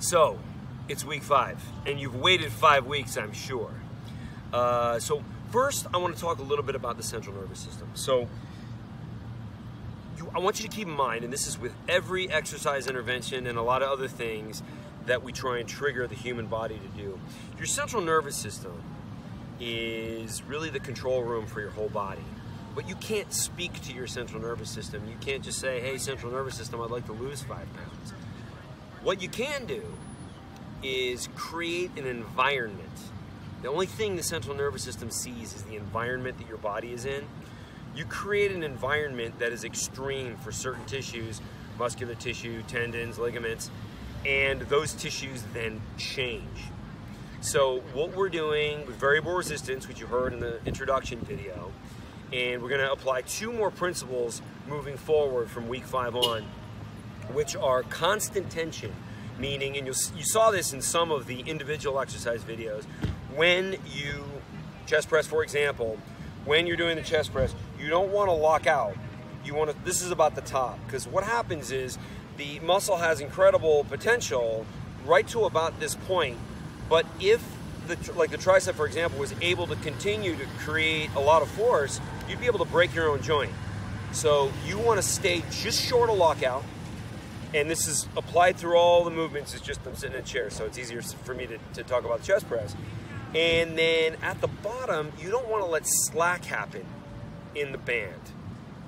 So, it's week 5, and you've waited 5 weeks, I'm sure. So first, I want to talk a little bit about the central nervous system. So, I want you to keep in mind, and this is with every exercise intervention and a lot of other things that we try and trigger the human body to do. Your central nervous system is really the control room for your whole body. But you can't speak to your central nervous system. You can't just say, hey, central nervous system, I'd like to lose 5 pounds. What you can do is create an environment. The only thing the central nervous system sees is the environment that your body is in. You create an environment that is extreme for certain tissues, muscular tissue, tendons, ligaments, and those tissues then change. So what we're doing with variable resistance, which you heard in the introduction video, and we're going to apply 2 more principles moving forward from week 5 on, which are constant tension, meaning, and you saw this in some of the individual exercise videos, when you chest press, for example, when you're doing the chest press, you don't want to lock out. You want to, this is about the top, because what happens is the muscle has incredible potential right to about this point, but if like the tricep, for example, was able to continue to create a lot of force, you'd be able to break your own joint. So you want to stay just short of lockout, and this is applied through all the movements. It's just I'm sitting in a chair, so it's easier for me to talk about the chest press. And then at the bottom, you don't want to let slack happen in the band.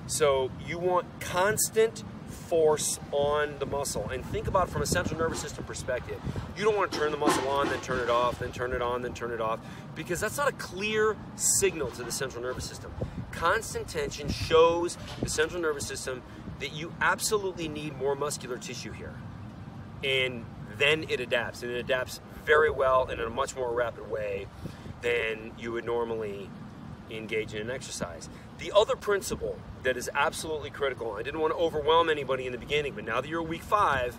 So you want constant force on the muscle. And think about it from a central nervous system perspective. You don't want to turn the muscle on, then turn it off, then turn it on, then turn it off, because that's not a clear signal to the central nervous system. Constant tension shows the central nervous system that you absolutely need more muscular tissue here. And then it adapts, and it adapts very well and in a much more rapid way than you would normally engage in an exercise. The other principle that is absolutely critical, I didn't want to overwhelm anybody in the beginning, but now that you're at week 5,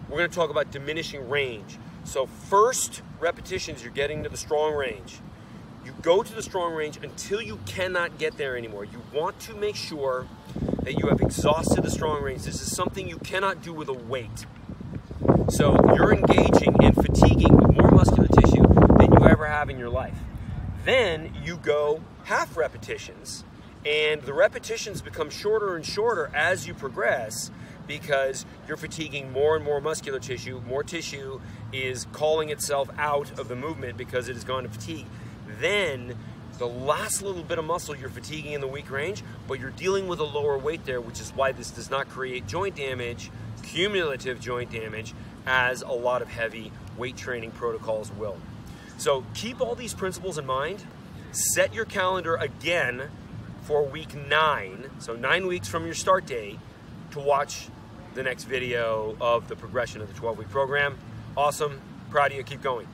we're going to talk about diminishing range. So first repetitions, you're getting to the strong range. You go to the strong range until you cannot get there anymore. You want to make sure that you have exhausted the strong range. This is something you cannot do with a weight. So you're engaging and fatiguing with more muscular tissue than you ever have in your life. Then you go half repetitions, and the repetitions become shorter and shorter as you progress because you're fatiguing more and more muscular tissue. More tissue is calling itself out of the movement because it has gone to fatigue. Then the last little bit of muscle you're fatiguing in the weak range, but you're dealing with a lower weight there, which is why this does not create joint damage, cumulative joint damage, as a lot of heavy weight training protocols will. So keep all these principles in mind. Set your calendar again for week 9, so 9 weeks from your start date, to watch the next video of the progression of the 12-week program. Awesome, proud of you, keep going.